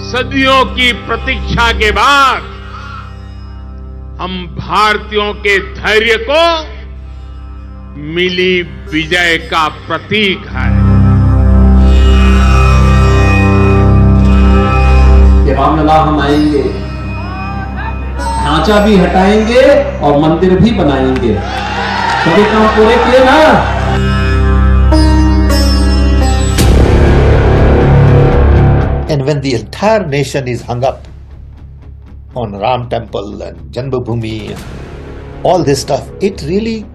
सदियों की प्रतीक्षा के बाद हम भारतीयों के धैर्य को मिली विजय का प्रतीक है। रामलला हम आएंगे, ढांचा भी हटाएंगे और मंदिर भी बनाएंगे। सभी काम पूरे किए ना। And when the entire nation is hung up on Ram Temple and Janmabhoomi and all this stuff, it really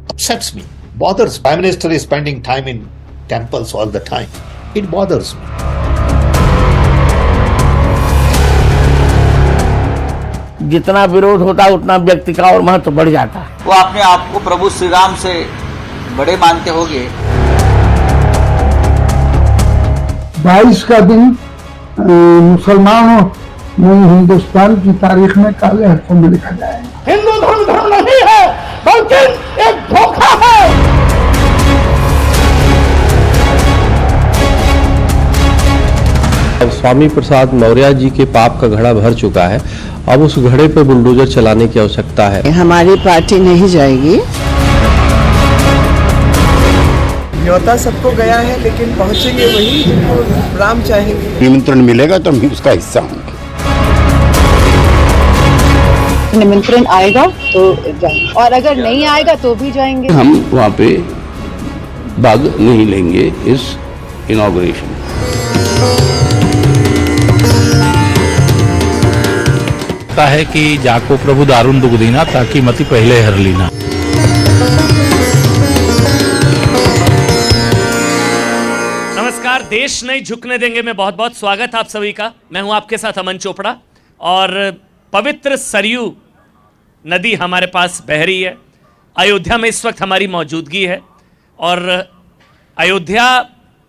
upsets me, bothers me. Prime Minister is spending time in temples all the time. It bothers me. जितना विरोध होता है उतना व्यक्ति का और महत्व बढ़ जाता है। वो अपने आप को प्रभु श्री राम से बड़े मानते होंगे। 22 का दिन मुसलमानों में हिंदुस्तान की तारीख में काले अक्षरों में लिखा जाएगा। हिंदू धर्म नहीं है बल्कि एक धोखा है। स्वामी प्रसाद मौर्य जी के पाप का घड़ा भर चुका है। अब उस घड़े पे बुलडोजर चलाने की आवश्यकता है। हमारी पार्टी नहीं जाएगी। न्योता सबको गया है, लेकिन पहुंचेंगे वही जिनको राम चाहेंगे। निमंत्रण मिलेगा तो हम उसका हिस्सा होंगे। निमंत्रण आएगा तो जाएंगे और अगर नहीं आएगा तो भी जाएंगे। हम वहाँ पे भाग नहीं लेंगे इस इनॉग्रेशन। है कि जाको प्रभु दारुण दुख दीना ताकि मति पहले हर लीना। नमस्कार, देश नहीं झुकने देंगे में बहुत बहुत स्वागत आप सभी का। मैं हूं आपके साथ अमन चोपड़ा और पवित्र सरयू नदी हमारे पास बह रही है। अयोध्या में इस वक्त हमारी मौजूदगी है और अयोध्या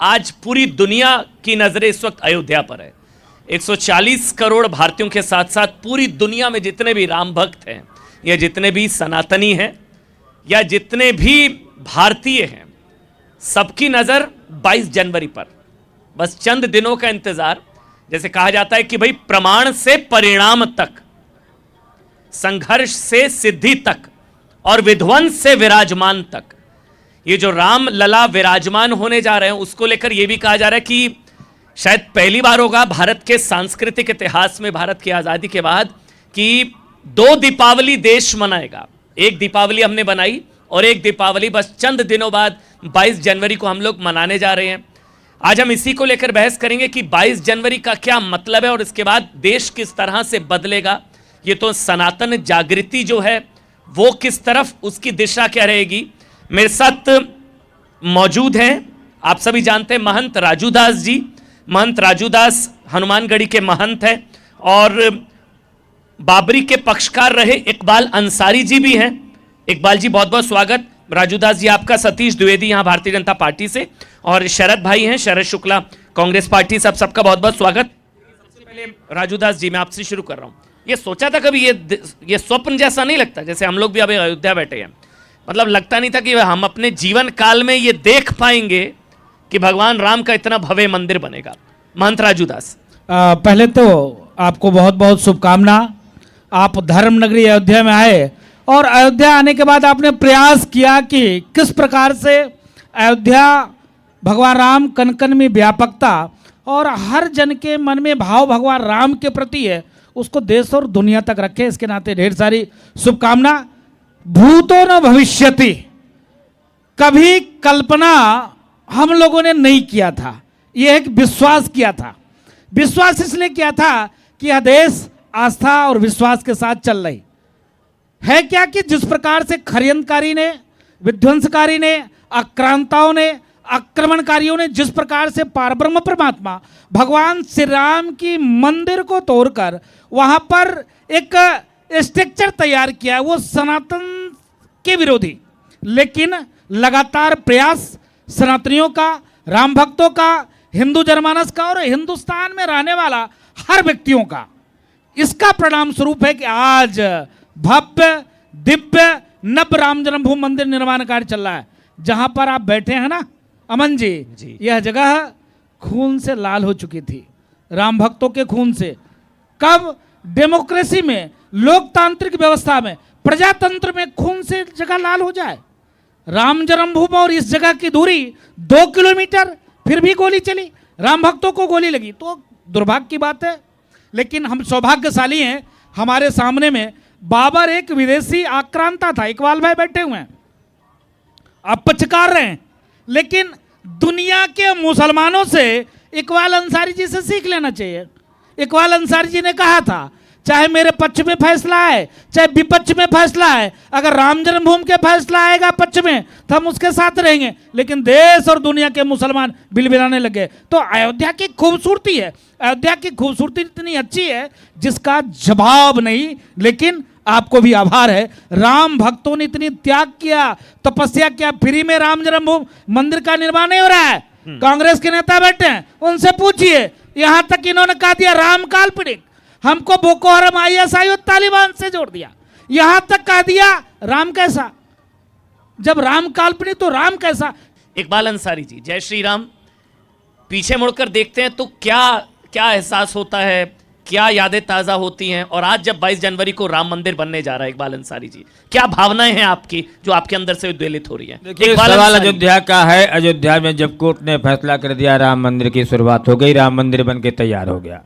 आज पूरी दुनिया की नजरें इस वक्त अयोध्या पर है। 140 करोड़ भारतीयों के साथ साथ पूरी दुनिया में जितने भी राम भक्त हैं या जितने भी सनातनी हैं या जितने भी भारतीय हैं, सबकी नज़र 22 जनवरी पर। बस चंद दिनों का इंतज़ार। जैसे कहा जाता है कि भाई प्रमाण से परिणाम तक, संघर्ष से सिद्धि तक और विध्वंस से विराजमान तक, ये जो राम लला विराजमान होने जा रहे हैं उसको लेकर यह भी कहा जा रहा है कि शायद पहली बार होगा भारत के सांस्कृतिक इतिहास में, भारत की आज़ादी के बाद, कि 2 दीपावली देश मनाएगा। एक दीपावली हमने बनाई और एक दीपावली बस चंद दिनों बाद 22 जनवरी को हम लोग मनाने जा रहे हैं। आज हम इसी को लेकर बहस करेंगे कि 22 जनवरी का क्या मतलब है और इसके बाद देश किस तरह से बदलेगा। ये तो सनातन जागृति जो है वो किस तरफ, उसकी दिशा क्या रहेगी। मेरे साथ मौजूद हैं, आप सभी जानते हैं, महंत राजूदास जी। महंत राजूदास हनुमानगढ़ी के महंत हैं और बाबरी के पक्षकार रहे इकबाल अंसारी जी भी हैं। इकबाल जी बहुत बहुत स्वागत। राजूदास जी आपका। सतीश द्विवेदी यहाँ भारतीय जनता पार्टी से और शरद भाई हैं, शरद शुक्ला कांग्रेस पार्टी से। सबका बहुत बहुत स्वागत। सबसे पहले राजूदास जी मैं आपसे शुरू कर रहा हूँ। ये सोचा था कभी, ये स्वप्न जैसा नहीं लगता? जैसे हम लोग भी अभी अयोध्या बैठे हैं, मतलब लगता नहीं था कि हम अपने जीवन काल में ये देख पाएंगे कि भगवान राम का इतना भव्य मंदिर बनेगा। महंत राजूदास, पहले तो आपको बहुत बहुत शुभकामना। आप धर्म नगरी अयोध्या में आए और अयोध्या आने के बाद आपने प्रयास किया कि किस प्रकार से अयोध्या भगवान राम कण कण में व्यापकता और हर जन के मन में भाव भगवान राम के प्रति है, उसको देश और दुनिया तक रखे। इसके नाते ढेर सारी शुभकामना। भूतो न भविष्यति, कभी कल्पना हम लोगों ने नहीं किया था, यह एक विश्वास किया था। विश्वास इसलिए किया था कि यह देश आस्था और विश्वास के साथ चल रही है। क्या कि जिस प्रकार से षड्यंत्रकारी ने, विध्वंसकारी ने, आक्रांताओं ने, आक्रमणकारियों ने जिस प्रकार से पारब्रह्म परमात्मा भगवान श्री राम की मंदिर को तोड़कर वहां पर एक स्ट्रक्चर तैयार किया, वो सनातन के विरोधी, लेकिन लगातार प्रयास सनातनियों का, राम भक्तों का, हिंदू जनमानस का और हिंदुस्तान में रहने वाला हर व्यक्तियों का, इसका परिणाम स्वरूप है कि आज भव्य दिव्य नव राम जन्मभूमि मंदिर निर्माण कार्य चल रहा है। जहां पर आप बैठे हैं ना अमन जी, यह जगह खून से लाल हो चुकी थी। राम भक्तों के खून से? कब डेमोक्रेसी में, लोकतांत्रिक व्यवस्था में, प्रजातंत्र में खून से जगह लाल हो जाए? राम जन्मभूमि और इस जगह की दूरी 2 किलोमीटर, फिर भी गोली चली, राम भक्तों को गोली लगी, तो दुर्भाग्य की बात है। लेकिन हम सौभाग्यशाली हैं, हमारे सामने में बाबर एक विदेशी आक्रांता था। इकबाल भाई बैठे हुए हैं, आप पचकार रहे हैं, लेकिन दुनिया के मुसलमानों से इकबाल अंसारी जी से सीख लेना चाहिए। इकबाल अंसारी जी ने कहा था, चाहे मेरे पक्ष में फैसला है, चाहे विपक्ष में फैसला है, अगर राम जन्मभूमि के फैसला आएगा पक्ष में तो हम उसके साथ रहेंगे। लेकिन देश और दुनिया के मुसलमान बिलबिलाने लगे। तो अयोध्या की खूबसूरती है, अयोध्या की खूबसूरती इतनी अच्छी है जिसका जवाब नहीं। लेकिन आपको भी आभार है, राम भक्तों ने इतनी त्याग किया, तपस्या किया, फ्री में राम जन्मभूमि मंदिर का निर्माण नहीं हो रहा है। कांग्रेस के नेता बैठे हैं, उनसे पूछिए, यहां तक इन्होंने कहा दिया राम काल्पनिक, हमको बोको हरम, ISI और तालिबान से जोड़ दिया, यहां तक कह दिया राम कैसा? जब राम काल्पनिक तो राम कैसा? इकबाल अंसारी जी, जय श्री राम। पीछे मुड़कर देखते हैं तो क्या क्या एहसास होता है, क्या यादें ताजा होती हैं? और आज जब 22 जनवरी को राम मंदिर बनने जा रहा है, इकबाल अंसारी जी, क्या भावनाएं हैं आपकी जो आपके अंदर से उद्वेलित हो रही हैं? देखिए, सवाल अयोध्या का है। अयोध्या में जब कोर्ट ने फैसला कर दिया, राम मंदिर की शुरुआत हो गई, राम मंदिर बन के तैयार हो गया।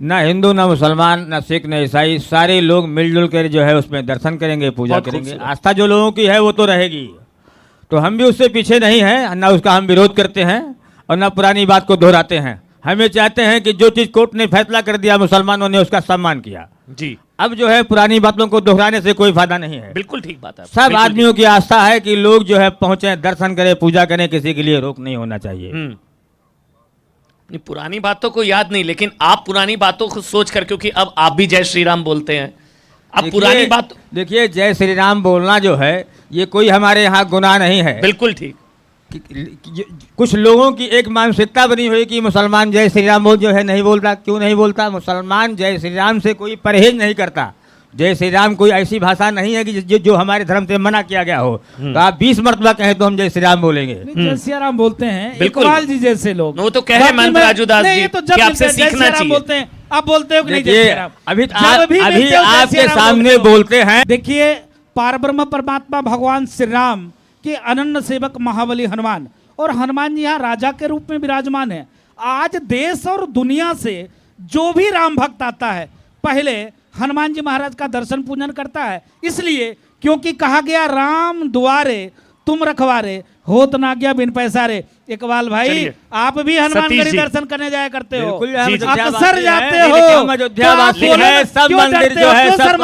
ना हिंदू, ना मुसलमान, ना सिख, ना ईसाई, सारे लोग मिलजुल कर जो है उसमें दर्शन करेंगे, पूजा करेंगे। आस्था जो लोगों की है वो तो रहेगी, तो हम भी उससे पीछे नहीं हैं, ना उसका हम विरोध करते हैं और ना पुरानी बात को दोहराते हैं। हमें चाहते हैं कि जो चीज कोर्ट ने फैसला कर दिया, मुसलमानों ने उसका सम्मान किया जी। अब जो है पुरानी बातों को दोहराने से कोई फायदा नहीं है। बिल्कुल ठीक बात है। सब आदमियों की आस्था है कि लोग जो है पहुंचे, दर्शन करें, पूजा करें, किसी के लिए रोक नहीं होना चाहिए। पुरानी बातों को याद नहीं, लेकिन आप पुरानी बातों को सोच कर, क्योंकि अब आप भी जय श्री राम बोलते हैं, अब पुरानी बात। देखिए, जय श्री राम बोलना जो है ये कोई हमारे यहाँ गुनाह नहीं है। बिल्कुल ठीक। कुछ लोगों की एक मानसिकता बनी हुई कि मुसलमान जय श्री राम बोल जो है नहीं बोलता। क्यों नहीं बोलता? मुसलमान जय श्री राम से कोई परहेज नहीं करता। जय श्री राम कोई ऐसी भाषा नहीं है कि जो हमारे धर्म से मना किया गया हो। तो आप 20 मरतबा कहें तो हम जय श्री राम बोलेंगे। जय श्री राम बोलते हैं इकबाल जी जैसे लोग। वो तो कह रहे मंत्र राजूदास जी कि आपसे सीखना चाहिए। बोलते हैं, आप बोलते हो कि नहीं जय श्री राम? अभी आपके सामने बोलते हैं। देखिए, पारब्रह्म परमात्मा भगवान श्री राम के अनन्य सेवक महाबली हनुमान, और हनुमान जी यहाँ राजा के रूप में विराजमान है। आज देश और दुनिया से जो भी राम भक्त आता है, पहले हनुमान जी महाराज का दर्शन पूजन करता है। इसलिए क्योंकि कहा गया, राम दुआरे तुम रखवारे, होत ना गया बिन पैसारे। इकबाल भाई, आप भी हनुमानगढ़ी दर्शन करने जाया करते हो, अक्सर जाते हो। अयोध्यावासी है, सब मंदिर जो है सब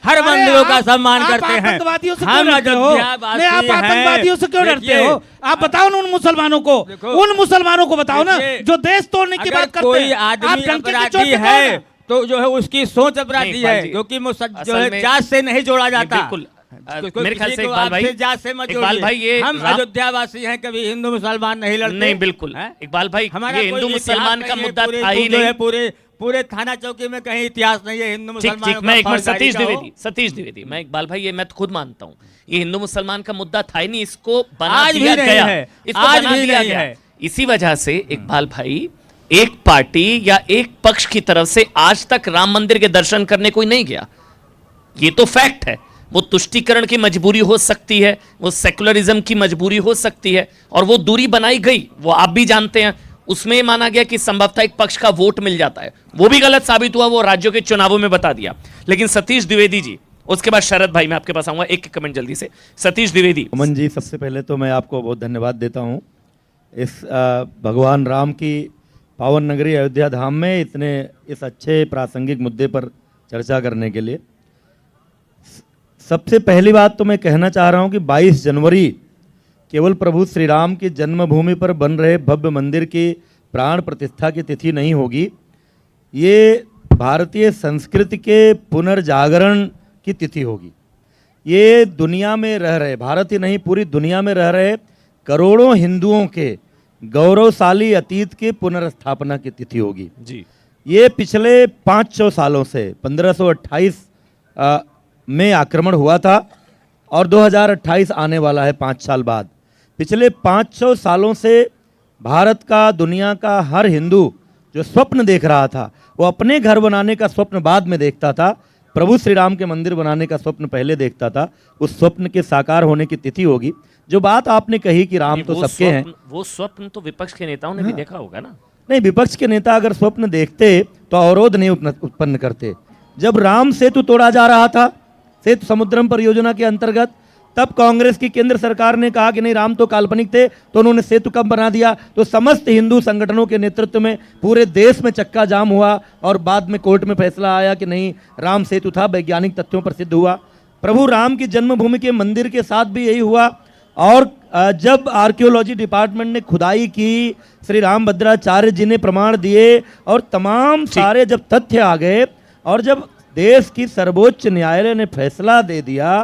हर मंदिरों का सम्मान करते हैं। आतंकवादियों से क्यों डरते हो? आप आतंकवादियों से क्यों डरते हो? आप बताओ ना उन मुसलमानों को बताओ ना जो देश तोड़ने की बात करते हैं। आदमी अपराधी है तो जो है उसकी सोच अपराधी है, क्योंकि जो है जात से नहीं जोड़ा जाता। मेरे ख्याल से इकबाल भाई ये हम अयोध्यावासी हैं, कभी हिंदू मुसलमान नहीं लड़ते। नहीं, बिल्कुल इकबाल भाई, ये हिंदू मुसलमान का मुद्दा था ही नहीं। पूरे थाना चौकी में कहीं इतिहास नहीं है हिंदू मुसलमान। मैं एक बार सतीश द्विवेदी, मैं इकबाल भाई ये मैं खुद मानता हूँ, ये हिंदू मुसलमान का मुद्दा था ही नहीं, इसको बना दिया गया है, इसको बना दिया गया है। इसी वजह से इकबाल भाई, एक पार्टी या एक पक्ष की तरफ से आज तक राम मंदिर के दर्शन करने कोई नहीं गया, ये तो फैक्ट है। वो तुष्टीकरण की मजबूरी हो सकती है, वो सेकुलरिज्म की मजबूरी हो सकती है, और वो दूरी बनाई गई, वो आप भी जानते हैं। उसमें माना गया कि संभवतः एक पक्ष का वोट मिल जाता है, वो भी गलत साबित हुआ, वो राज्यों के चुनावों में बता दिया। लेकिन सतीश द्विवेदी जी, उसके बाद शरद भाई, मैं आपके पास आऊंगा, एक कमेंट जल्दी से। सतीश द्विवेदी। अमन जी, सबसे पहले तो मैं आपको बहुत धन्यवाद देता हूँ इस भगवान राम की पावन नगरी अयोध्या धाम में इस अच्छे प्रासंगिक मुद्दे पर चर्चा करने के लिए। सबसे पहली बात तो मैं कहना चाह रहा हूं कि 22 जनवरी केवल प्रभु श्री राम की जन्मभूमि पर बन रहे भव्य मंदिर की प्राण प्रतिष्ठा की तिथि नहीं होगी, ये भारतीय संस्कृति के पुनर्जागरण की तिथि होगी। ये दुनिया में रह रहे, भारत ही नहीं पूरी दुनिया में रह रहे करोड़ों हिंदुओं के गौरवशाली अतीत की पुनर्स्थापना की तिथि होगी जी। ये पिछले 500 सालों से 1528 में आक्रमण हुआ था और 2028 आने वाला है 5 साल बाद। पिछले 500 सालों से भारत का, दुनिया का हर हिंदू जो स्वप्न देख रहा था, वो अपने घर बनाने का स्वप्न बाद में देखता था, प्रभु श्री राम के मंदिर बनाने का स्वप्न पहले देखता था। उस स्वप्न के साकार होने की तिथि होगी। जो बात आपने कही कि राम तो सबके हैं, वो स्वप्न तो विपक्ष के नेताओं ने भी देखा होगा ना। नहीं, विपक्ष के नेता अगर स्वप्न देखते तो अवरोध नहीं उत्पन्न करते। जब राम सेतु तोड़ा जा रहा था, सेतु समुद्रम परियोजना के अंतर्गत, तब कांग्रेस की केंद्र सरकार ने कहा कि नहीं, राम तो काल्पनिक थे, तो उन्होंने सेतु कब बना दिया। तो समस्त हिंदू संगठनों के नेतृत्व में पूरे देश में चक्का जाम हुआ और बाद में कोर्ट में फैसला आया कि नहीं, राम सेतु था, वैज्ञानिक तथ्यों पर सिद्ध हुआ। प्रभु राम की जन्मभूमि के मंदिर के साथ भी यही हुआ। और जब आर्कियोलॉजी डिपार्टमेंट ने खुदाई की, श्री रामभद्राचार्य जी ने प्रमाण दिए और तमाम सारे जब तथ्य आ गए और जब देश की सर्वोच्च न्यायालय ने फैसला दे दिया,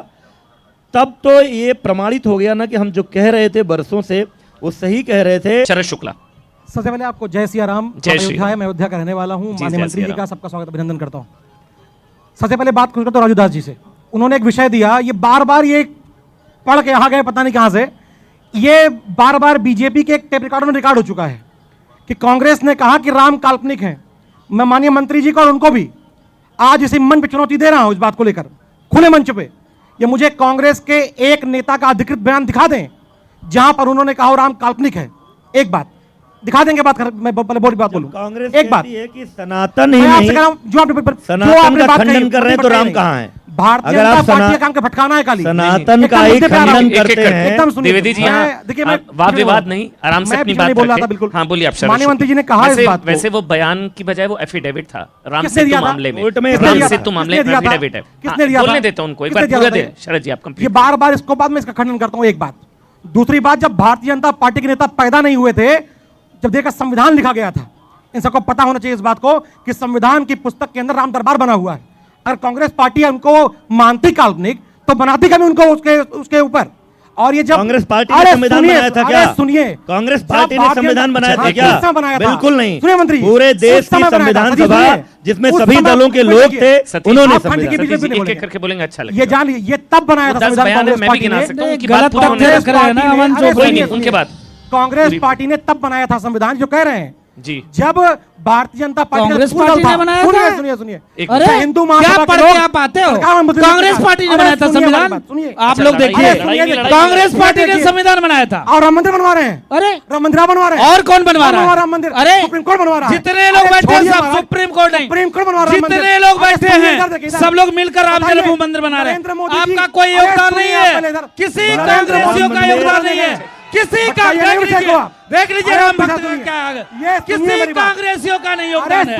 तब तो ये प्रमाणित हो गया ना कि हम जो कह रहे थे बरसों से वो सही कह रहे थे। शरद शुक्ला, सबसे पहले आपको जय सिया राम। जय श्री राम। मैं अयोध्या का रहने वाला हूँ। माननीय मंत्री जी का सबका स्वागत, अभिनंदन करता हूँ। सबसे पहले बात करता हूँ राजू दास जी से। उन्होंने एक विषय दिया, ये बार बार ये पढ़ के यहाँ गए पता नहीं कहाँ से, ये बार बार बीजेपी के एक टेप रिकॉर्डर में रिकॉर्ड हो चुका है कि कांग्रेस ने कहा कि राम काल्पनिक हैं। मैं माननीय मंत्री जी को और उनको भी आज इसी मंच पे चुनौती दे रहा हूं इस बात को लेकर, खुले मंच पे। ये मुझे कांग्रेस के एक नेता का अधिकृत बयान दिखा दें जहां पर उन्होंने कहा राम काल्पनिक है। एक बात दिखा देंगे, बात कर, मैं पहले बोली बात बोलूं। कांग्रेस एक बात है कि सनातन ही नहीं, सनातन का खंडन कर रहे हैं तो राम कहाँ है? भारतीय जनता पार्टी काम के भटकाना है खाली, सनातन का ही खंडन करते हैं। एकदम सुनिए द्विवेदी जी, देखिए मैं वाद विवाद नहीं, आराम से अपनी बात बोल रहा था। बिल्कुल, हाँ बोलिए आप। माननीय मंत्री जी ने कहा इस बात को। वैसे वो बयान की बजाय वो एफिडेविट था राम किसने दिया सेतु था? मामले में। कोर्ट में राम सेतु मामले में एफिडेविट है। किसने दिया था? बोलने देता हूं उनको, एक बार किसने पूरा दिया दे शरद जी, आप ये कंप्लीट। बार बार इसको बाद में इसका खंडन करता हूं। एक बात, दूसरी बात, जब भारतीय जनता पार्टी के नेता पैदा नहीं हुए थे, जब देखा संविधान लिखा गया था, इन सबको पता होना चाहिए इस बात को कि संविधान की पुस्तक के अंदर राम दरबार बना हुआ है। अगर कांग्रेस पार्टी उनको मानती काल्पनिक तो बनाती कभी उनको उसके ऊपर। और ये जब कांग्रेस पार्टी ने संविधान बनाया था क्या? सुनिए, कांग्रेस पार्टी ने संविधान बनाया था क्या? बनाया बिल्कुल नहीं। सुनिए मंत्री, पूरे देश की संविधान सभा जिसमें सभी दलों के लोग थे, उन्होंने एक करके बोलेंगे, अच्छा लगेगा। ये जान, ये तब बनाया था संविधान कांग्रेस पार्टी ने। उनके बाद कांग्रेस पार्टी ने तब बनाया था संविधान, जो कह रहे हैं जी, जब भारतीय जनता पार्टी कांग्रेस पार्टी ने बनाया था। सुनिए, अरे हिंदू क्या पढ़ के आप आते हो? कांग्रेस पार्टी ने बनाया था संविधान। आप लोग देखिए, कांग्रेस पार्टी ने संविधान बनाया था और राम मंदिर बनवा रहे हैं। अरे राम मंदिर बनवा रहे हैं। और कौन बनवा रहा है? राम मंदिर, अरे सुप्रीम कोर्ट बनवा रहा है। जितने लोग बैठे हैं सब सुप्रीम कोर्ट नहीं, सुप्रीम कोर्ट बनवा रहा है। जितने लोग बैठे हैं सब लोग मिलकर राम जन्मभूमि मंदिर बना रहे हैं। आपका कोई योगदान नहीं है, किसी कांग्रेसियों का योगदान नहीं है, किसी का। देख लीजिए राम भक्त क्या, किसी कांग्रेसियों का नहीं योगदान है।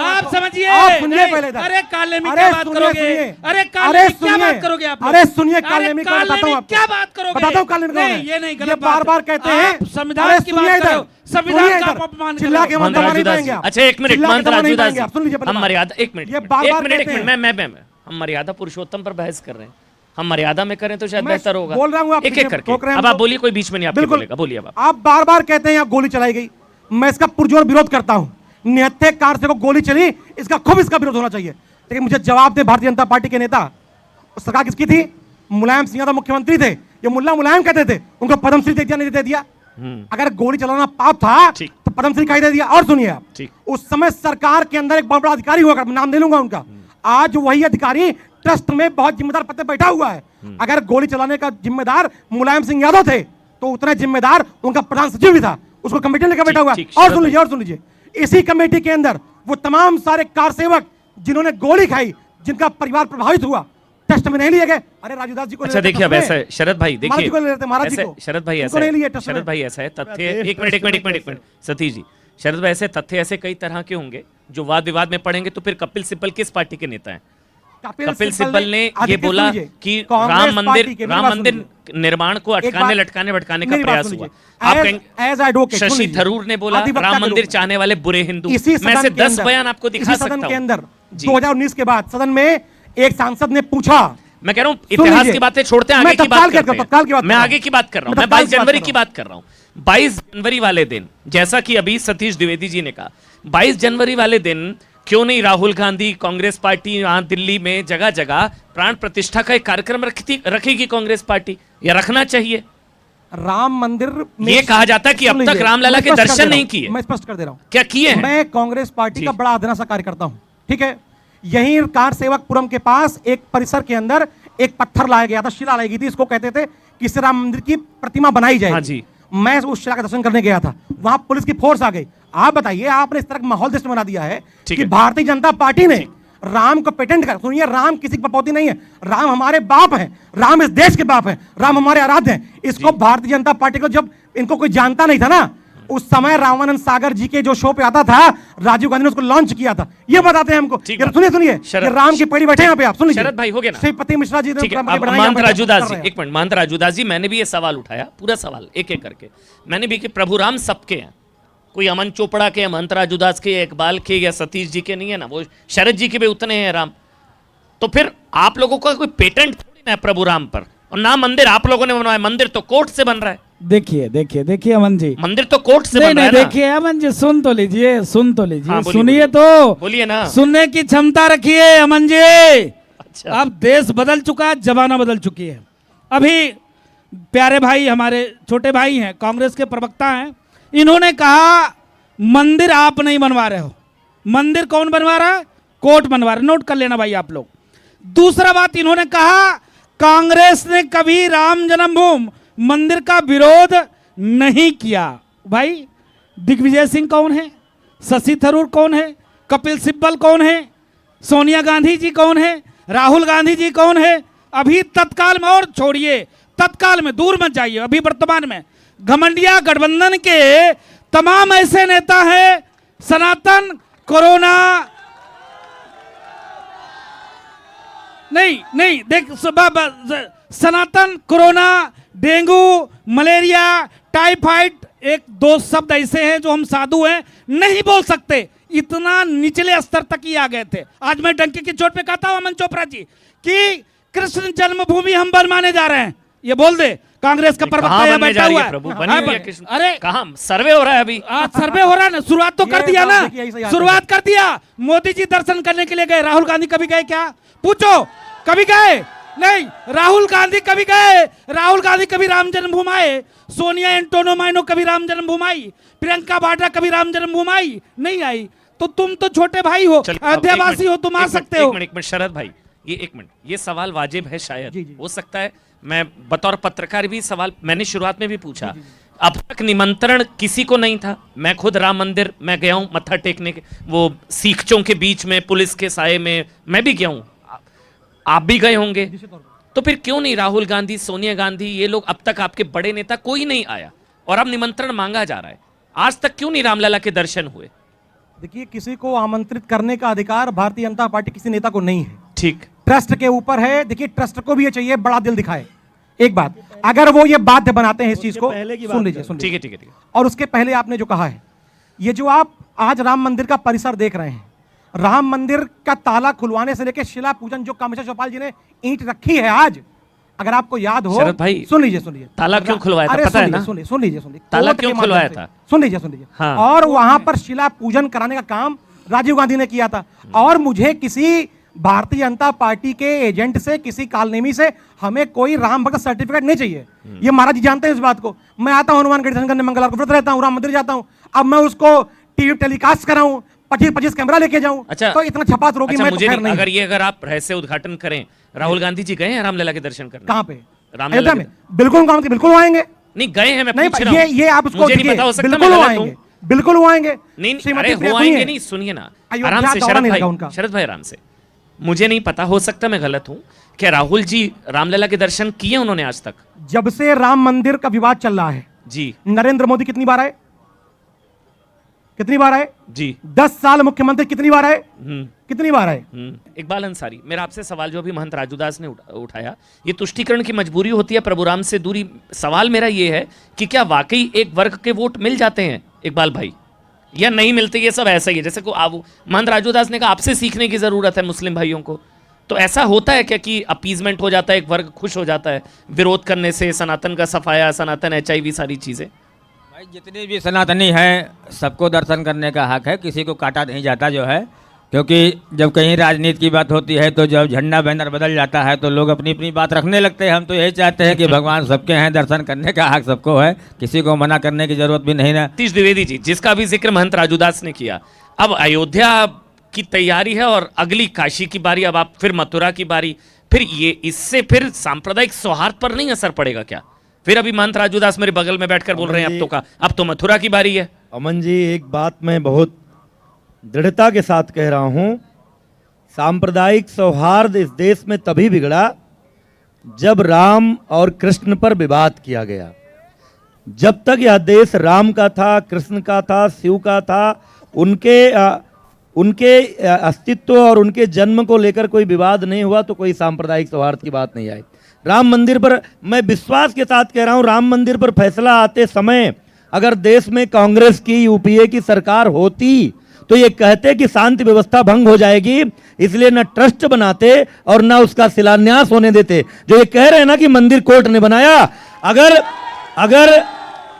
आप समझिए। अरे काले में क्या बात करोगे? अरे काले में क्या बात करोगे आप? अरे सुनिए, काले में क्या बात करोगे? बताता हूँ काले में कौन है। ये नहीं, ये बार बार कहते हैं संविधान की बात करो, संविधान का अपमान चिल्ला के मंत्र नहीं पाएंगे। अच्छा एक मिनट, मंत्र राजू दास जी, सुन लीजिए, हम मर्यादा, एक मिनट, हम मर्यादा पुरुषोत्तम पर बहस कर रहे हैं। हम मर्यादा में करें तो शायद बेहतर होगा। बोल रहा हूँ, आप एक एक करके। अब आप बोलिए, कोई बीच में नहीं आपके बोलेगा, बोलिए अब आप बार बार कहते हैं यहाँ गोली चलाई गई, मैं इसका पुरजोर विरोध करता हूँ। निहत्थे कार से को गोली चली, इसका खूब इसका विरोध होना चाहिए। लेकिन मुझे जवाब दे भारतीय जनता पार्टी के नेता, सरकार किसकी थी? मुलायम सिंह यादव मुख्यमंत्री थे। ये मुल्ला मुलायम कहते थे, उनको पद्मश्री दे दिया, नहीं दे दिया? अगर गोली चलाना पाप था तो पद्मश्री का ही दे दिया। और सुनिए आप, उस समय सरकार के अंदर एक बहुत बड़ा अधिकारी हुआ, नाम दे लूंगा उनका, आज वही अधिकारी ट्रस्ट में बहुत जिम्मेदार पद पे बैठा हुआ है। अगर गोली चलाने का जिम्मेदार मुलायम सिंह यादव थे तो उतना जिम्मेदार उनका प्रधान सचिव भी था, उसको कमेटी लेकर बैठा हुआ। और सुन लीजिए, इसी कमेटी के अंदर वो तमाम सारे कार सेवक जिन्होंने गोली खाई, जिनका परिवार प्रभावित हुआ, टेस्ट में नहीं लिए गए। अरे राजूदास जी को, अच्छा देखिए, अब ऐसा है शरद भाई, देखिए शरद भाई ऐसा है तथ्य। एक मिनट सतीश जी, शरद भाई ऐसे तथ्य ऐसे कई तरह के होंगे जो वाद विवाद में पड़ेंगे। तो फिर कपिल सिब्बल किस पार्टी के नेता हैं? कपिल सिब्बल ने ये बोला कि राम मंदिर निर्माण को अटकाने लटकाने भटकाने का प्रयास हुआ। आप शशि थरूर ने बोला राम मंदिर चाहने वाले बुरे हिंदू। मैं से 10 बयान आपको दिखा सकता हूं। के अंदर 2019 के बाद सदन में एक सांसद ने पूछा, मैं कह रहा हूं इतिहास की बातें छोड़ते हैं, आगे की बात करते हैं। मैं आगे की बात कर रहा हूं, मैं 22 जनवरी की बात कर रहा हूं। 22 जनवरी वाले दिन, जैसा कि अभी सतीश द्विवेदी जी ने कहा, 22 जनवरी वाले दिन क्यों नहीं राहुल गांधी, कांग्रेस पार्टी यहाँ दिल्ली में जगह जगह प्राण प्रतिष्ठा का एक कार्यक्रम रखेगी कांग्रेस पार्टी, या रखना चाहिए? राम मंदिर में ये कहा जाता है कि अब तक रामलला के दर्शन नहीं किए। मैं स्पष्ट कर दे रहा हूं, क्या किए हैं? मैं कांग्रेस पार्टी का बड़ा अधना सा कार्यकर्ता हूं, ठीक है। यहीं कार सेवकपुरम के पास एक परिसर के अंदर एक पत्थर लाया गया था, शिला लाई गई थी, इसको कहते थे कि इस राम मंदिर की प्रतिमा बनाई जाएगी। हाँ जी। मैं उस शिला का दर्शन करने गया था, वहां पुलिस की फोर्स आ गई। आप बताइए, आपने इस तरह का माहौल दृष्टि बना दिया है कि भारतीय जनता पार्टी ने राम को पेटेंट कर, सुनिए, राम किसी की पपौती नहीं है, राम हमारे बाप हैं, राम इस देश के बाप हैं, राम हमारे आराध्य हैं। इसको भारतीय जनता पार्टी को, जब इनको कोई जानता नहीं था ना, उस समय रामानंद सागर जी के जो शो पे आता था, राजीव गांधी ने उसको लॉन्च किया था। ये बताते हैं हमको। सुनिए, राम की पड़ी बैठे यहाँ पे आप, सुनिए शरद भाई, हो गया ना? श्रीपति मिश्रा जी ने महंत राजूदास जी, एक मिनट, महंत राजूदास जी, मैंने भी ये सवाल उठाया, पूरा सवाल एक एक करके मैंने भी कि प्रभु राम सबके हैं, कोई अमन चोपड़ा के, महंत राजूदास के, इकबाल के या सतीश जी के नहीं है ना, वो शरद जी के भी उतने हैं राम। तो फिर आप लोगों का कोई पेटेंट थोड़ी ना है प्रभु राम पर, और ना मंदिर आप लोगों ने बनवाया, मंदिर तो कोर्ट से बन रहा है। देखिए अमन जी, मंदिर तो कोर्ट से बन रहा है ना। देखिए अमन जी, सुन तो लीजिए, हाँ, सुनिए तो बोलिए ना, सुनने की क्षमता रखिए अमन जी। अच्छा। अब देश बदल चुका है, जमाना बदल चुकी है। अभी प्यारे भाई, हमारे छोटे भाई हैं, कांग्रेस के प्रवक्ता हैं, इन्होंने कहा मंदिर आप नहीं बनवा रहे हो। मंदिर कौन बनवा रहा है? कोर्ट बनवा रहा है। नोट कर लेना भाई आप लोग। दूसरा बात, इन्होंने कहा कांग्रेस ने कभी राम जन्मभूमि मंदिर का विरोध नहीं किया। भाई दिग्विजय सिंह कौन है? शशि थरूर कौन है? कपिल सिब्बल कौन है? सोनिया गांधी जी कौन है? राहुल गांधी जी कौन है? अभी तत्काल में, और छोड़िए तत्काल में, दूर मत जाइए, अभी वर्तमान में घमंडिया गठबंधन के तमाम ऐसे नेता हैं, सनातन, कोरोना नहीं देख, सनातन, कोरोना, डेंगू, मलेरिया, टाइफाइड, एक दो शब्द ऐसे हैं जो हम साधु हैं नहीं बोल सकते, इतना निचले स्तर तक ही आ गए थे। आज मैं डंके की चोट पे कहता हूं अमन चोपड़ा जी कि कृष्ण जन्मभूमि हम बनवाने जा रहे हैं, ये बोल दे। कांग्रेस का प्रवक्ता यहाँ बैठा हुआ है। अरे कहाँ सर्वे हो रहा है? अभी सर्वे हो रहा है ना, शुरुआत तो कर दिया ना, शुरुआत कर दिया। मोदी जी दर्शन करने के लिए गए, राहुल गांधी कभी गए क्या? पूछो, कभी गए? नहीं। राहुल गांधी कभी गए? राहुल गांधी कभी राम जन्मभूमि आए? सोनिया एंटोनो कभी राम जन्मभूमि आई? प्रियंका वाड्रा कभी राम जन्मभूमि आई? नहीं आई। तो तुम तो छोटे भाई हो, अयोध्यावासी हो, तुम आ सकते हो। एक मिनट शरद भाई, ये एक मिनट, ये सवाल वाजिब है शायद, हो सकता है। मैं बतौर पत्रकार भी सवाल मैंने शुरुआत में भी पूछा, अब तक निमंत्रण किसी को नहीं था। मैं खुद राम मंदिर मैं गया हूं मत्था टेकने के, वो सीखचों के बीच में, पुलिस के साये में मैं भी गया हूं, आप भी गए होंगे। तो फिर क्यों नहीं राहुल गांधी, सोनिया गांधी, ये लोग, अब तक आपके बड़े नेता कोई नहीं आया, और अब निमंत्रण मांगा जा रहा है, आज तक क्यों नहीं रामलला के दर्शन हुए? देखिए, किसी को आमंत्रित करने का अधिकार भारतीय जनता पार्टी किसी नेता को नहीं है, ठीक, ट्रस्ट के ऊपर है। देखिए, ट्रस्ट को भी ये चाहिए बड़ा दिल दिखाए। एक बात, अगर वो ये बाध्य बनाते हैं इस चीज को, सुन लीजिए, ठीक है। और उसके पहले आपने जो कहा है, ये जो आप आज राम मंदिर का परिसर देख रहे हैं, राम मंदिर का ताला खुलवाने से लेकर शिला पूजन जो कामेश्वर चौपाल जी ने ईंट रखी है आज, अगर आपको याद हो, भाई सुन लीजिए, ताला क्यों खुलवाया था पता है ना? सुन लीजिए, ताला क्यों खुलवाया था? सुन लीजिए। हाँ। और वहां पर शिला पूजन कराने का काम राजीव गांधी ने किया था। और मुझे किसी भारतीय जनता पार्टी के एजेंट से, किसी कालनेमी से हमें कोई राम भक्त सर्टिफिकेट नहीं चाहिए। ये महाराज जी जानते हैं इस बात को। मैं आता हूं हनुमानगढ़ दर्शन करने, मंगलवार को व्रत रहता हूं, राम मंदिर जाता हूं, अब मैं उसको टीवी टेलीकास्ट कराऊं, 25 कैमरा लेके जाऊं, अच्छा, तो इतना छपास रोगी मैं मुझे तो नहीं। अगर ये अगर आप रहस्य उद्घाटन करें, राहुल गांधी जी गए हैं रामलला के दर्शन करने? कहां पे? रामलला में? बिल्कुल आएंगे। नहीं गए हैं, मैं पूछ रहा हूं। ये आप उसको मुझे नहीं पता, हो सकता है बिल्कुल आएंगे, बिल्कुल वो आएंगे। नहीं, अरे वो आएंगे नहीं, सुनिए ना आराम से शरद भाई आराम से। मुझे नहीं पता, हो सकता मैं गलत हूं। क्या राहुल जी रामलला के दर्शन किए उन्होंने आज तक? जब से राम मंदिर का विवाद चल रहा है जी, नरेंद्र मोदी कितनी बार आए? कितनी बार आए जी? 10 साल मुख्यमंत्री कितनी बार आए? कितनी बार आए? इकबाल अंसारी, मेरा आपसे सवाल जो अभी महंत राजूदास ने उठाया, ये तुष्टीकरण की मजबूरी होती है प्रभु राम से दूरी। सवाल मेरा ये है कि क्या वाकई एक वर्ग के वोट मिल जाते हैं इकबाल भाई, या नहीं मिलते? ये सब ऐसा ही है जैसे को महंत राजूदास ने कहा आपसे सीखने की जरूरत है मुस्लिम भाइयों को। तो ऐसा होता है क्या कि अपीजमेंट हो जाता है, एक वर्ग खुश हो जाता है विरोध करने से, सनातन का सफाया, सनातन HIV सारी चीजें? भाई जितने भी सनातनी हैं सबको दर्शन करने का हक है, किसी को काटा नहीं जाता जो है। क्योंकि जब कहीं राजनीति की बात होती है तो जब झंडा बैनर बदल जाता है तो लोग अपनी अपनी बात रखने लगते हैं। हम तो यही चाहते हैं कि भगवान सबके हैं, दर्शन करने का हक सबको है, किसी को मना करने की जरूरत भी नहीं ना। सतीश द्विवेदी जी, जिसका भी जिक्र महंत राजूदास ने किया, अब अयोध्या की तैयारी है और अगली काशी की बारी, अब आप फिर मथुरा की बारी, फिर ये इससे फिर सांप्रदायिक सौहार्द पर नहीं असर पड़ेगा क्या? फिर अभी महंत राजूदास मेरे बगल में बैठकर बोल रहे हैं अब तो मथुरा की बारी है। अमन जी, एक बात मैं बहुत दृढ़ता के साथ कह रहा हूं, सांप्रदायिक सौहार्द इस देश में तभी बिगड़ा जब राम और कृष्ण पर विवाद किया गया। जब तक यह देश राम का था, कृष्ण का था, शिव का था, उनके अस्तित्व और उनके जन्म को लेकर कोई विवाद नहीं हुआ तो कोई सांप्रदायिक सौहार्द की बात नहीं आई। राम मंदिर पर मैं विश्वास के साथ कह रहा हूं, राम मंदिर पर फैसला आते समय अगर देश में कांग्रेस की, यूपीए की सरकार होती तो ये कहते कि शांति व्यवस्था भंग हो जाएगी, इसलिए न ट्रस्ट बनाते और न उसका शिलान्यास होने देते। जो ये कह रहे हैं ना कि मंदिर कोर्ट ने बनाया,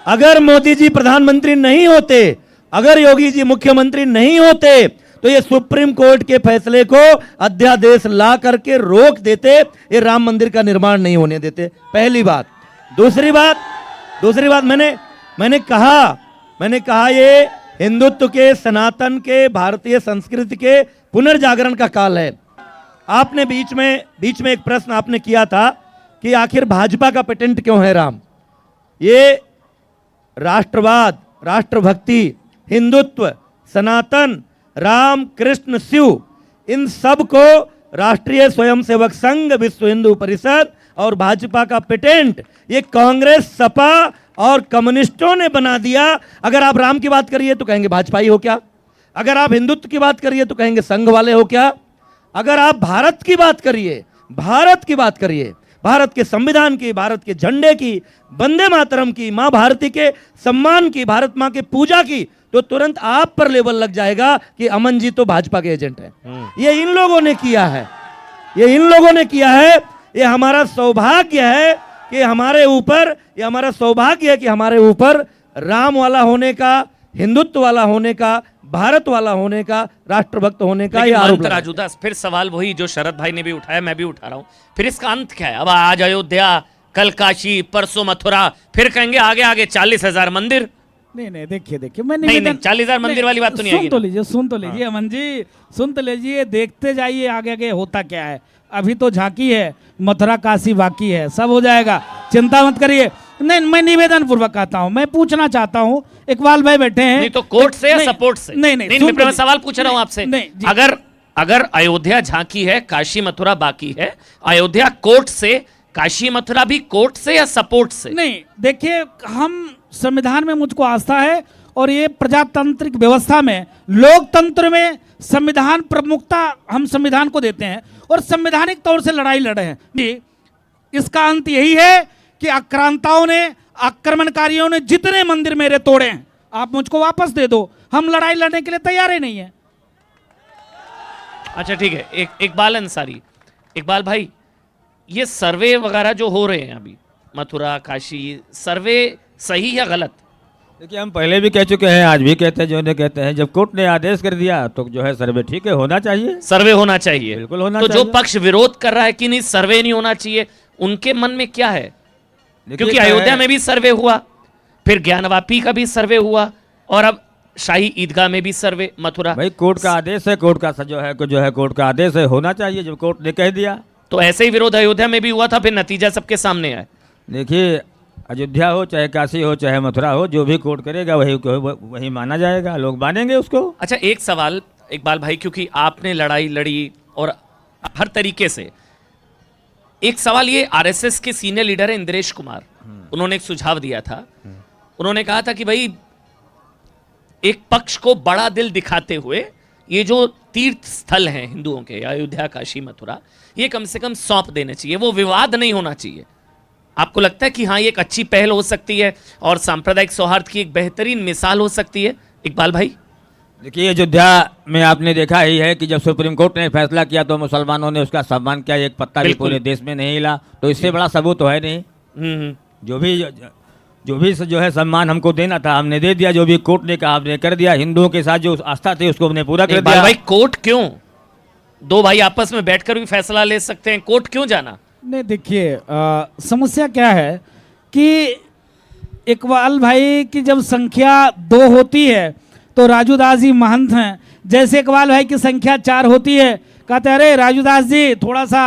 अगर मोदी जी प्रधानमंत्री नहीं होते, अगर योगी जी मुख्यमंत्री नहीं होते तो ये सुप्रीम कोर्ट के फैसले को अध्यादेश ला करके रोक देते, ये राम मंदिर का निर्माण नहीं होने देते। पहली बात। दूसरी बात मैंने कहा ये हिंदुत्व के, सनातन के, भारतीय संस्कृति के पुनर्जागरण का काल है। आपने बीच में एक प्रश्न आपने किया था कि आखिर भाजपा का पेटेंट क्यों है राम। ये राष्ट्रवाद, राष्ट्रभक्ति, हिंदुत्व, सनातन, राम, कृष्ण, शिव, इन सब को राष्ट्रीय स्वयंसेवक संघ, विश्व हिंदू परिषद और भाजपा का पेटेंट ये कांग्रेस, सपा और कम्युनिस्टों ने बना दिया। अगर आप राम की बात करिए तो कहेंगे भाजपाई हो क्या, अगर आप हिंदुत्व की बात करिए तो कहेंगे संघ वाले हो क्या, अगर आप भारत की बात करिए, भारत के संविधान की, भारत के झंडे की, वंदे मातरम की, मां भारती के सम्मान की, भारत मां के पूजा की, तो तुरंत आप पर लेबल लग जाएगा कि अमन जी तो भाजपा के एजेंट हैं। ये इन लोगों ने किया है, ये हमारा सौभाग्य है कि हमारे ऊपर राम वाला होने का, हिंदुत्व वाला होने का, भारत वाला होने का, राष्ट्रभक्त होने का ये आरोप। राजूदास, फिर सवाल वही जो शरद भाई ने भी उठाया, मैं भी उठा रहा हूं, फिर इसका अंत क्या है? अब आज अयोध्या, कल काशी, परसों मथुरा, फिर कहेंगे आगे आगे 40,000 मंदिर। नहीं देखिए मैं नहीं 40,000 मंदिर वाली बात तो नहीं आएगी। सुन तो लीजिए अमन जी, सुन तो लीजिए, देखते जाइए आगे आगे होता क्या है। अभी तो झांकी है, मथुरा काशी बाकी है, सब हो जाएगा, चिंता मत करिए। नहीं, मैं निवेदन पूर्वक कहता हूं, मैं पूछना चाहता हूं, इकबाल भाई बैठे हैं। नहीं तो कोर्ट से या सपोर्ट से? नहीं, मैं सवाल पूछ रहा हूं आपसे। अगर अयोध्या झांकी है, काशी मथुरा बाकी है, अयोध्या कोर्ट से, काशी मथुरा भी कोर्ट से या सपोर्ट से? नहीं, देखिए, हम संविधान में मुझको आस्था है और ये प्रजातांत्रिक व्यवस्था में, लोकतंत्र में संविधान प्रमुखता हम संविधान को देते हैं और संवैधानिक तौर से लड़ाई लड़े हैं जी। इसका अंत यही है कि आक्रांताओं ने, आक्रमणकारियों ने जितने मंदिर मेरे तोड़े हैं, आप मुझको वापस दे दो, हम लड़ाई लड़ने के लिए तैयार ही नहीं है। अच्छा ठीक है, इकबाल अंसारी, इकबाल भाई, ये सर्वे वगैरह जो हो रहे हैं अभी मथुरा काशी, सर्वे सही या गलत? देखिए, हम पहले भी कह चुके हैं, आज भी कहते हैं, जो ने कहते हैं, जब कोर्ट ने आदेश कर दिया तो जो है सर्वे ठीक है, होना चाहिए, सर्वे होना चाहिए, बिल्कुल होना तो चाहिए। जो पक्ष विरोध कर रहा है कि नहीं सर्वे नहीं होना चाहिए, उनके मन में क्या है? क्योंकि अयोध्या में भी सर्वे हुआ, फिर ज्ञानवापी का भी सर्वे हुआ और अब शाही ईदगाह में भी सर्वे, मथुरा। भाई कोर्ट का आदेश है, कोर्ट का जो है कोर्ट का आदेश है, होना चाहिए, जब कोर्ट ने कह दिया। तो ऐसे ही विरोध अयोध्या में भी हुआ था, फिर नतीजा सबके सामने आया। देखिए, अयोध्या हो चाहे काशी हो चाहे मथुरा हो, जो भी कोर्ट करेगा वही माना जाएगा, लोग मानेंगे उसको। अच्छा, एक सवाल इकबाल भाई, क्योंकि आपने लड़ाई लड़ी और हर तरीके से, एक सवाल ये, आरएसएस के सीनियर लीडर है इंद्रेश कुमार, उन्होंने एक सुझाव दिया था, उन्होंने कहा था कि भाई एक पक्ष को बड़ा दिल दिखाते हुए ये जो तीर्थ स्थल हैं हिंदुओं के, अयोध्या काशी मथुरा, ये कम से कम सौंप देने चाहिए, वो विवाद नहीं होना चाहिए। आपको लगता है कि हाँ ये एक अच्छी पहल हो सकती है और सांप्रदायिक सौहार्द की एक बेहतरीन मिसाल हो सकती है? इकबाल भाई, देखिए, अयोध्या में आपने देखा ही है कि जब सुप्रीम कोर्ट ने फैसला किया तो मुसलमानों ने उसका सम्मान किया, एक पत्ता भी पूरे देश में नहीं हिला, तो इससे बड़ा सबूत तो है नहीं। जो भी जो भी जो है सम्मान हमको देना था हमने दे दिया, जो भी कोर्ट ने कहा हमने कर दिया, हिंदुओं के साथ जो आस्था थी उसको हमने पूरा कर दिया। भाई कोर्ट क्यों? दो भाई आपस में बैठकर भी फैसला ले सकते हैं, कोर्ट क्यों जाना? नहीं देखिए, समस्या क्या है कि इकबाल भाई की जब संख्या 2 होती है तो राजू दास जी महंत हैं, जैसे इकबाल भाई की संख्या 4 होती है कहते अरे राजू दास जी थोड़ा सा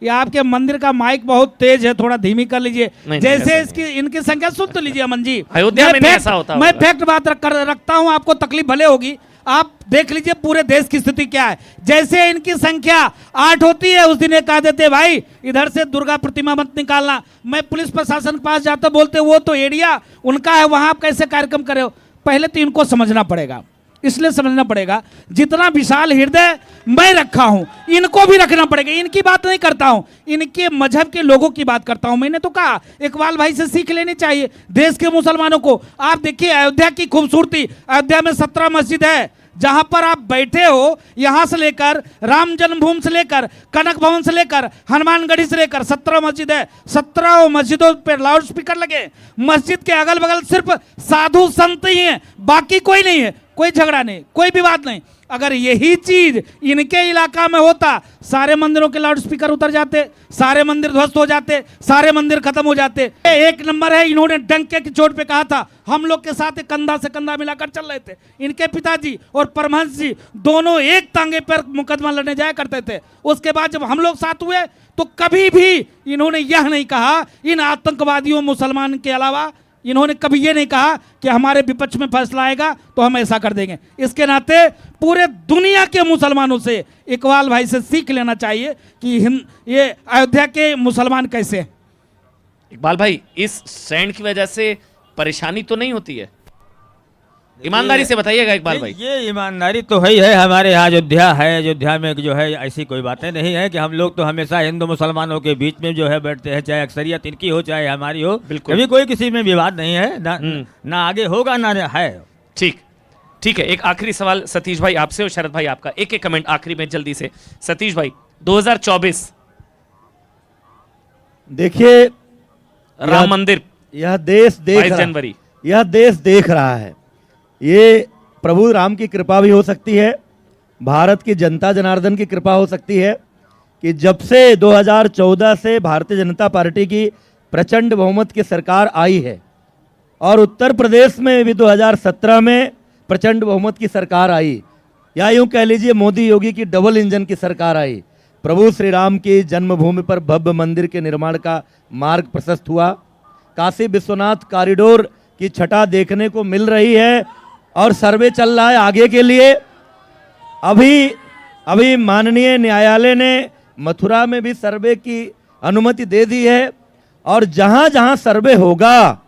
ये आपके मंदिर का माइक बहुत तेज है, थोड़ा धीमी कर लीजिए। जैसे इसकी इनकी संख्या सुन तो लीजिए अमन जी, अयोध्या में ऐसा होता है। मैं फैक्ट बात रखता हूं, आपको तकलीफ भले होगी, आप देख लीजिए पूरे देश की स्थिति क्या है। जैसे इनकी संख्या 8 होती है उस दिन ये कह देते भाई इधर से दुर्गा प्रतिमा मत निकालना, मैं पुलिस प्रशासन के पास जाता बोलते वो तो एरिया उनका है, वहां आप कैसे कार्यक्रम करे हो। पहले तो इनको समझना पड़ेगा, इसलिए समझना पड़ेगा जितना विशाल हृदय मैं रखा हूं इनको भी रखना पड़ेगा। इनकी बात नहीं करता हूं, इनके मजहब के लोगों की बात करता हूं। मैंने तो कहा इकबाल भाई से सीख लेनी चाहिए देश के मुसलमानों को। आप देखिए अयोध्या की खूबसूरती, अयोध्या में 17 मस्जिद है, जहां पर आप बैठे हो यहां से लेकर राम जन्मभूमि से लेकर कनक भवन से लेकर हनुमानगढ़ी से लेकर 17 मस्जिद है। 17 मस्जिदों पर लाउड स्पीकर लगे, मस्जिद के अगल बगल सिर्फ साधु संत ही हैं, बाकी कोई नहीं है, कोई झगड़ा नहीं, कोई विवाद नहीं। अगर यही चीज इनके इलाका में होता सारे मंदिरों के लाउड स्पीकर उतर जाते, सारे मंदिर ध्वस्त हो जाते, सारे मंदिर खत्म हो जाते। एक नंबर है, इन्होंने डंके की चोट पे कहा था हम लोग के साथ कंधा से कंधा मिलाकर चल रहे थे। इनके पिताजी और परमहंस जी दोनों एक टांगे पर मुकदमा लड़ने जाया करते थे। उसके बाद जब हम लोग साथ हुए तो कभी भी इन्होंने यह नहीं कहा, इन आतंकवादियों मुसलमान के अलावा इन्होंने कभी ये नहीं कहा कि हमारे विपक्ष में फैसला आएगा तो हम ऐसा कर देंगे। इसके नाते पूरे दुनिया के मुसलमानों से इकबाल भाई से सीख लेना चाहिए कि ये अयोध्या के मुसलमान कैसे हैं। इकबाल भाई इस सैंड की वजह से परेशानी तो नहीं होती है? ईमानदारी से बताइएगा इकबाल भाई। ये ईमानदारी तो है ही है, हमारे यहाँ अयोध्या है, अयोध्या में जो है ऐसी कोई बातें नहीं है कि हम लोग तो हमेशा हिंदू मुसलमानों के बीच में जो है बैठते हैं, चाहे अक्सरियत इनकी हो चाहे हमारी हो, कभी कोई किसी में विवाद नहीं है, ना आगे होगा ना है। ठीक है, एक आखिरी सवाल सतीश भाई आपसे और शरद भाई आपका, एक एक कमेंट आखिरी में जल्दी से। सतीश भाई 2024 देखिए राम मंदिर, यह देश देख 22 जनवरी, यह देश देख रहा है। ये प्रभु राम की कृपा भी हो सकती है, भारत की जनता जनार्दन की कृपा हो सकती है कि जब से 2014 से भारतीय जनता पार्टी की प्रचंड बहुमत की सरकार आई है और उत्तर प्रदेश में भी 2017 में प्रचंड बहुमत की सरकार आई, या यूँ कह लीजिए मोदी योगी की डबल इंजन की सरकार आई, प्रभु श्री राम की जन्मभूमि पर भव्य मंदिर के निर्माण का मार्ग प्रशस्त हुआ, काशी विश्वनाथ कॉरिडोर की छटा देखने को मिल रही है और सर्वे चल रहा है आगे के लिए। अभी माननीय न्यायालय ने मथुरा में भी सर्वे की अनुमति दे दी है और जहां जहां सर्वे होगा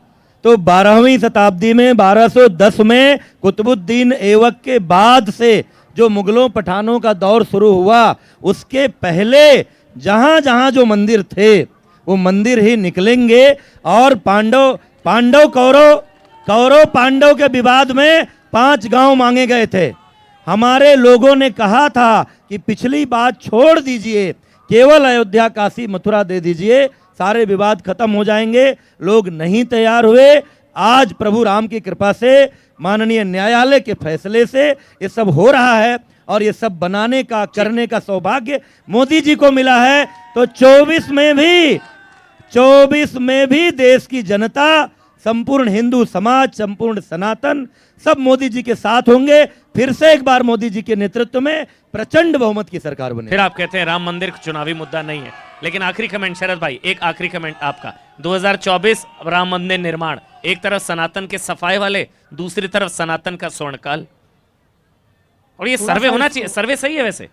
तो 12वीं शताब्दी में 1210 में कुतुबुद्दीन ऐबक के बाद से जो मुगलों पठानों का दौर शुरू हुआ उसके पहले जहां जहां जो मंदिर थे वो मंदिर ही निकलेंगे। और कौरव पांडव के विवाद में 5 गांव मांगे गए थे। हमारे लोगों ने कहा था कि पिछली बात छोड़ दीजिए, केवल अयोध्या काशी मथुरा दे दीजिए, सारे विवाद खत्म हो जाएंगे। लोग नहीं तैयार हुए। आज प्रभु राम की कृपा से माननीय न्यायालय के फैसले से ये सब हो रहा है और ये सब बनाने का करने का सौभाग्य मोदी जी को मिला है। तो 24 में भी देश की जनता, संपूर्ण हिंदू समाज, संपूर्ण सनातन सब मोदी जी के साथ होंगे। फिर से एक बार मोदी जी के नेतृत्व में प्रचंड बहुमत की सरकार बने। फिर आप कहते हैं राम मंदिर चुनावी मुद्दा नहीं है, लेकिन आखिरी कमेंट शरद भाई, एक आखिरी कमेंट आपका। 2024 राम मंदिर निर्माण, एक तरफ सनातन के सफाई वाले, दूसरी तरफ सनातन का स्वर्णकाल, और ये सर्वे होना चाहिए। सर्वे सही है वैसे?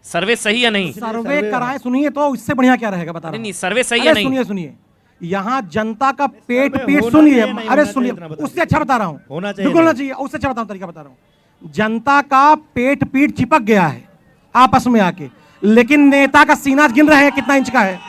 सर्वे सही है नहीं? सर्वे कराए सुनिए तो इससे बढ़िया क्या रहेगा बता रहा हूं। नहीं, सर्वे सही है नहीं? सुनिए यहाँ जनता का पेट पीट सुनिए, अरे सुनिए, उससे अच्छा बता रहा हूँ, बिल्कुल ना चाहिए, उससे अच्छा तरीका बता रहा हूँ। जनता का पेट पीट चिपक गया है आपस में आके, लेकिन नेता का सीना गिन रहे हैं कितना इंच का है।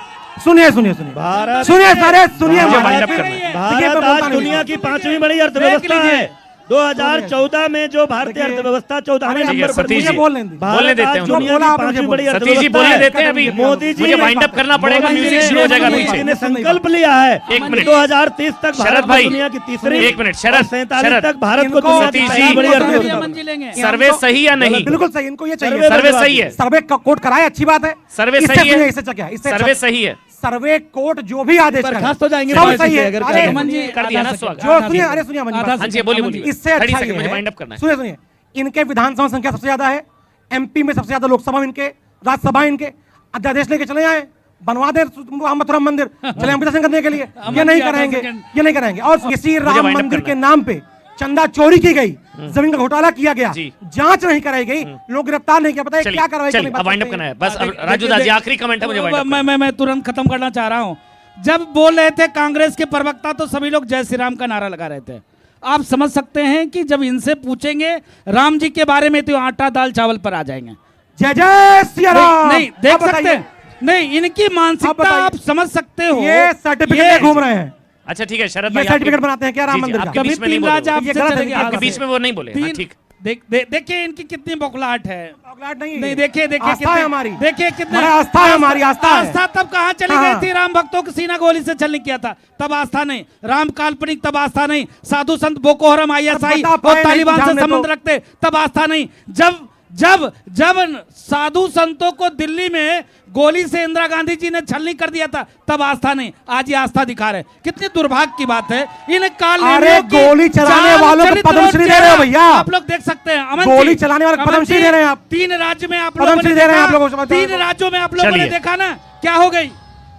सुनिए भारत सुनिए सारे सुनिए, भारत आज दुनिया की 5वीं बड़ी अर्थव्यवस्था है। 2014 में जो भारतीय अर्थव्यवस्था 14वें नंबर पर सतीश जी बोलने दें। बोलने देते हैं दुनिया की पांचवी बड़ी सतीश जी बोलने देते हैं। अभी मोदी जी मुझे वाइंड अप करना पड़ेगा, म्यूजिक शुरू हो जाएगा पीछे। ने संकल्प लिया है 2030 तक शरद भारत भाई, दुनिया की तीसरी, एक मिनट, शरद, 47 शरद, तक भारत को दुनिया की सतीश पहली जी, बड़ी अर्थव्यवस्था। सर्वे सही या नहीं? बिल्कुल सही, इनको ये चाहिए। सर्वे सही है, सर्वे कोर्ट कराए, अच्छी बात है। सर्वे इससे सही है, सुनिए, इससे क्या है? इससे सर्वे सही है, सर्वे कोर्ट जो भी आदेश करे, बर्खास्त हो जाएंगे सब सही है। अगर अरे अमन जी कर दिया ना स्वागत। जो सुनिए, अरे सुनिए अमन जी, हाँ जी, बोलिए बोलिए। इससे अच्छा 30 सेकंड ये मुझे है, वाइंड अप करना है। सुनिए सुनिए, इनके विधानसभा संख्या सबसे ज्यादा है, एमपी में सबसे ज्यादा लोकसभा इनके, राज्यसभा इनके। अध्यादेश लेके चले आए, बनवा दे मथुरा मंदिर, चले हम दर्शन करने के लिए। ये नहीं कराएंगे, ये नहीं कराएंगे। और इसी राम मंदिर के नाम पे चंदा चोरी की गई, जमीन का घोटाला किया गया, जांच नहीं कराई गई, लोग गिरफ्तार नहीं किया। पता है क्या कार्रवाई करनी? अब वाइंड अप करना है बस। अब राजू दास जी आखिरी कमेंट है, मुझे वाइंड अप मैं तुरंत खत्म करना चाह रहा हूं। जब बोल रहे थे कांग्रेस के प्रवक्ता तो सभी लोग जय श्री राम का नारा लगा रहे थे। आप समझ सकते हैं कि जब इनसे पूछेंगे राम जी के बारे में तो आटा दाल चावल पर आ जाएंगे। जय जय श्री राम। नहीं देख सकते हैं, नहीं इनकी मानसिकता आप समझ सकते हो। ये सर्टिफिकेट घूम रहे हैं। अच्छा ठीक है शरद ये भाई, सर्टिफिकेट बनाते हैं क्या राम मंदिर का? कभी तीन राज आपके बीच में वो नहीं बोले। हाँ, ठीक। देखिए इनकी कितनी बौखलाहट है। बौखलाहट नहीं, नहीं देखिए आस्था है हमारी। देखिए कितने आस्था है हमारी, आस्था है। आस्था तब कहाँ चली गई थी? राम भक्तों को सीना गोली से छलनी किया था, तब आस्था नहीं। राम काल्पनिक, तब आस्था नहीं। साधु संत बोको हरम ISI और तालिबान से संबंध रखते, तब आस्था नहीं। जब जब जब साधु संतों को दिल्ली में गोली से इंदिरा गांधी जी ने छलनी कर दिया था, तब आस्था नहीं। आज ये आस्था दिखा रहे। कितनी दुर्भाग्य की बात है। इन काल अरे गोली चलाने वालों को पद्मश्री दे रहे हो भैया, आप लोग देख सकते हैं। अमन गोली जी, चलाने वाले अमन पद्मश्री जी, दे रहे हैं आप। 3 राज्य में आप लोगों पद्मश्री ने दे रहे हैं आप देखा, लोगों को। 3 राज्यों में आप लोगों ने देखा ना क्या हो गई।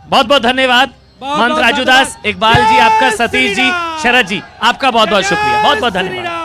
बहुत बहुत धन्यवाद मंत्र राजू दास, इकबाल जी आपका, सतीश जी, शरद जी आपका बहुत बहुत शुक्रिया, बहुत बहुत धन्यवाद।